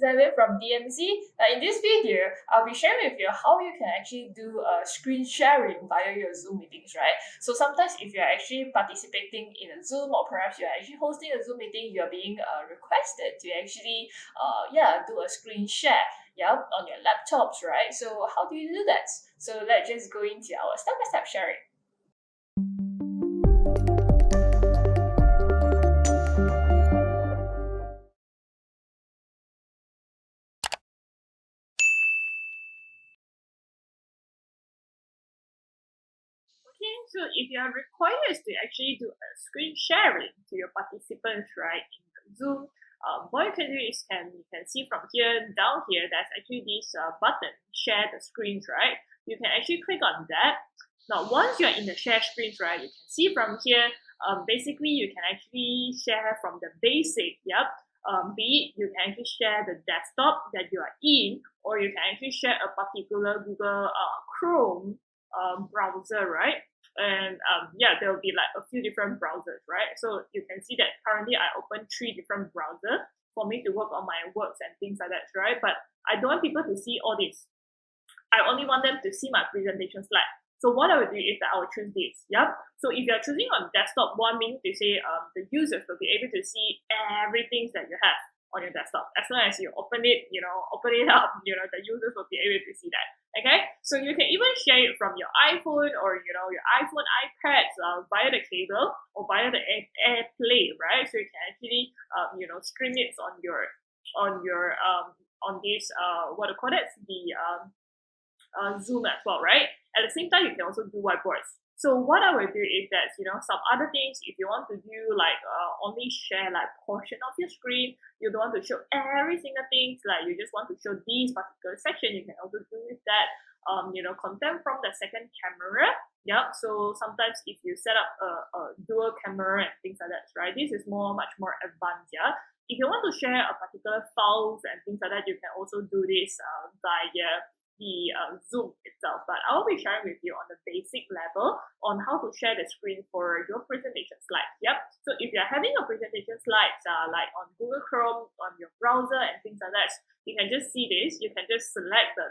Zevin from DMZ. In this video, I'll be sharing with you how you can actually do screen sharing via your Zoom meetings, right? So sometimes if you're actually participating in a Zoom, or perhaps you're actually hosting a Zoom meeting, you're being requested to actually do a screen share on your laptops, right? So how do you do that? So let's just go into our step-by-step sharing. Okay, so if you are required to actually do a screen sharing to your participants, right, in the Zoom, what you can do is you can see from here, down here, there's actually this button, share the screens, right? You can actually click on that. Now, once you're in the share screens, right, you can see from here, basically you can actually share from the basic, be it you can actually share the desktop that you are in, or you can actually share a particular Google Chrome browser, right? And there will be like a few different browsers, right? So you can see that currently I opened 3 different browsers for me to work on my works and things like that, right? But I don't want people to see all this. I only want them to see my presentation slide. So what I will do is that I will choose this. So if you're choosing on desktop, one means to say the users will be able to see everything that you have on your desktop. As long as you open it up, the users will be able to see that. Okay, so you can even share it from your iPhone or your iPhone, iPads via the cable or via the AirPlay, right? So you can actually stream it on this what do you call it, the Zoom as well, right? At the same time, you can also do whiteboards. So what I will do is that some other things, if you want to do like only share like portion of your screen, you don't want to show every single thing, like you just want to show this particular section, you can also do with that. Content from the second camera. So sometimes if you set up a dual camera and things like that, right? This is much more advanced. If you want to share a particular files and things like that, you can also do this via the Zoom itself, but I will be sharing with you on the basic level on how to share the screen for your presentation slides. So if you're having a presentation slides like on Google Chrome, on your browser and things like that, you can just see this. You can just select the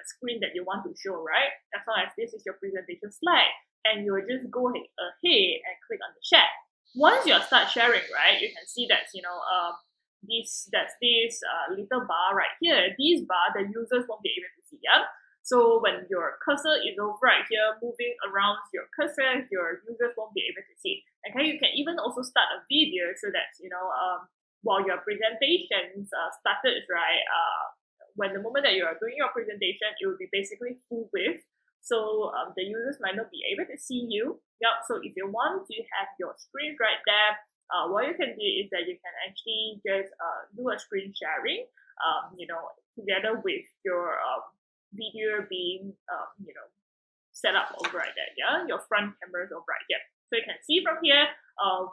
screen that you want to show, right? As long as this is your presentation slide, and you will just go ahead and click on the share. Once you start sharing, right, you can see that this little bar right here. This bar the users won't be able to see. So when your cursor is over right here, moving around your cursor, your users won't be able to see. Okay, you can even also start a video so that while your presentations started, right, when the moment that you are doing your presentation, it will be basically full width. So the users might not be able to see you. So if you want to have your screen right there, what you can do is that you can actually just do a screen sharing, together with your video being, set up over right there. Your front cameras over right here. So you can see from here,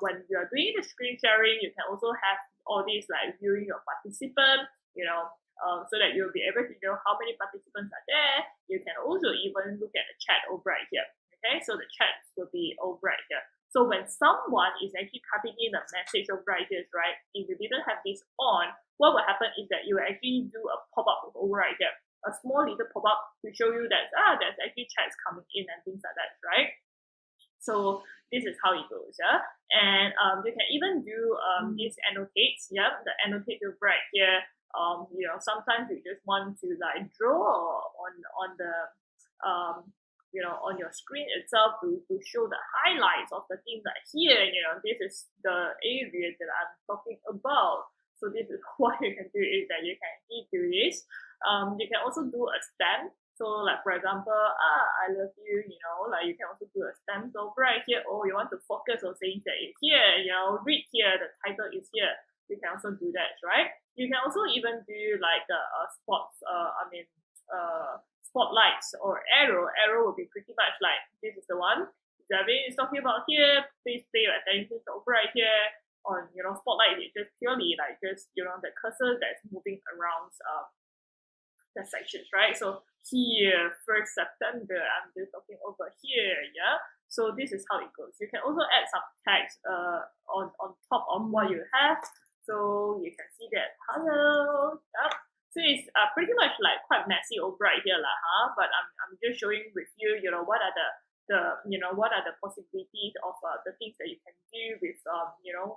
when you are doing the screen sharing, you can also have all these like viewing your participant, so that you'll be able to know how many participants are there. You can also even look at the chat over right here. Okay, so the chat will be over right here. So when someone is actually typing in a message over right here, right, if you didn't have this on, what will happen is that you will actually do a pop-up over right here. A small little pop-up to show you that there's actually chats coming in and things like that, right? So this is how it goes, and you can even do these annotates, the annotate over right here. Sometimes you just want to like draw on the on your screen itself to show the highlights of the things that here, this is the area that I'm talking about. So this is what you can do is that you can actually do this. You can also do a stamp. So like for example, I love you, like you can also do a stamp over right here, or you want to focus on saying that it's here, read here, the title is here. You can also do that, right? You can also even do like the spotlights or arrow. Arrow will be pretty much like this is the one Zevin is talking about here. Please pay your attention over right here. On spotlight is just purely like just the cursor that's moving around the sections, right? So here 1st September, I'm just talking over here, So this is how it goes. You can also add some text on top of what you have. So you can see that, hello, pretty much like quite messy over right here, but I'm just showing with you, what are what are the possibilities of the things that you can do with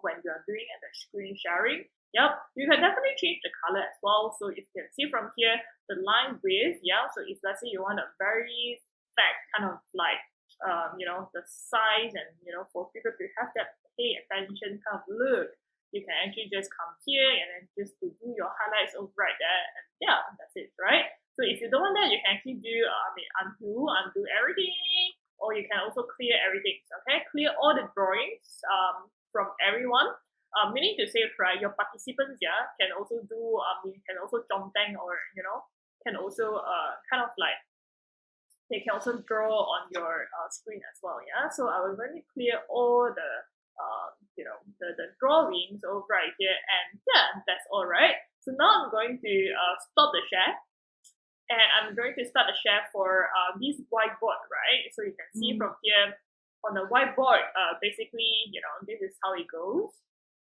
when you are doing the screen sharing. Yep, you can definitely change the color as well. So if you can see from here, the line width, so if let's say you want a very fat kind of like the size, and for people to have that pay attention kind of look, you can actually just come here and then just to do your highlights over right there, and yeah, that's it, right? So if you don't want that, you can actually do undo everything, or you can also clear everything. Okay, clear all the drawings from everyone. Meaning to say, right, your participants can also do you can also jontang, or can also kind of like they can also draw on your screen as well. So I will really clear all the the drawings over right here, and yeah, that's all right. So now I'm going to stop the share, and I'm going to start the share for this whiteboard, right? So you can see from here on the whiteboard, basically, this is how it goes.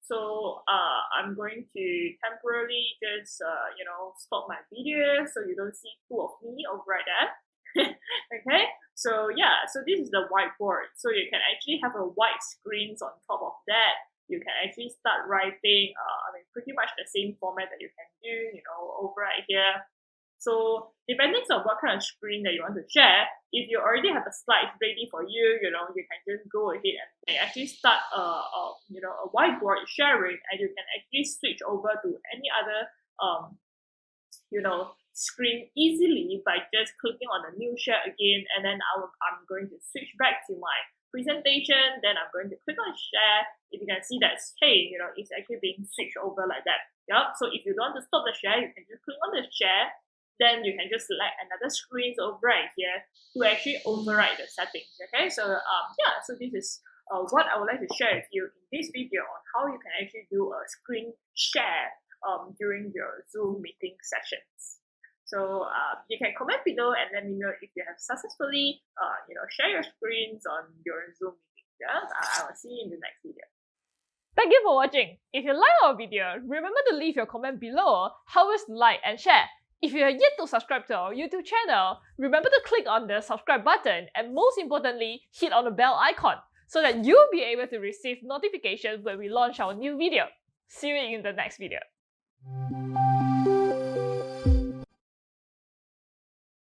So I'm going to temporarily just stop my video so you don't see two of me over right there. Okay, so yeah, so this is the whiteboard. So you can actually have a white screens on top of that. You can actually start writing, pretty much the same format that you can do, over right here. So depending on what kind of screen that you want to share, if you already have the slides ready for you, you can just go ahead and actually start a whiteboard sharing, and you can actually switch over to any other screen easily by just clicking on the new share again, and then I'm going to switch back to my presentation. Then I'm going to click on share. If you can see that, hey, it's actually being switched over like that. Yep. So if you don't want to stop the share, you can just click on the share. Then you can just select another screen over right here to actually override the settings. Okay, so so this is what I would like to share with you in this video on how you can actually do a screen share during your Zoom meeting sessions. So you can comment below and let me know if you have successfully share your screens on your Zoom meeting. I will see you in the next video. Thank you for watching. If you like our video, remember to leave your comment below, help us like and share. If you are yet to subscribe to our YouTube channel, remember to click on the subscribe button, and most importantly, hit on the bell icon so that you'll be able to receive notifications when we launch our new video. See you in the next video.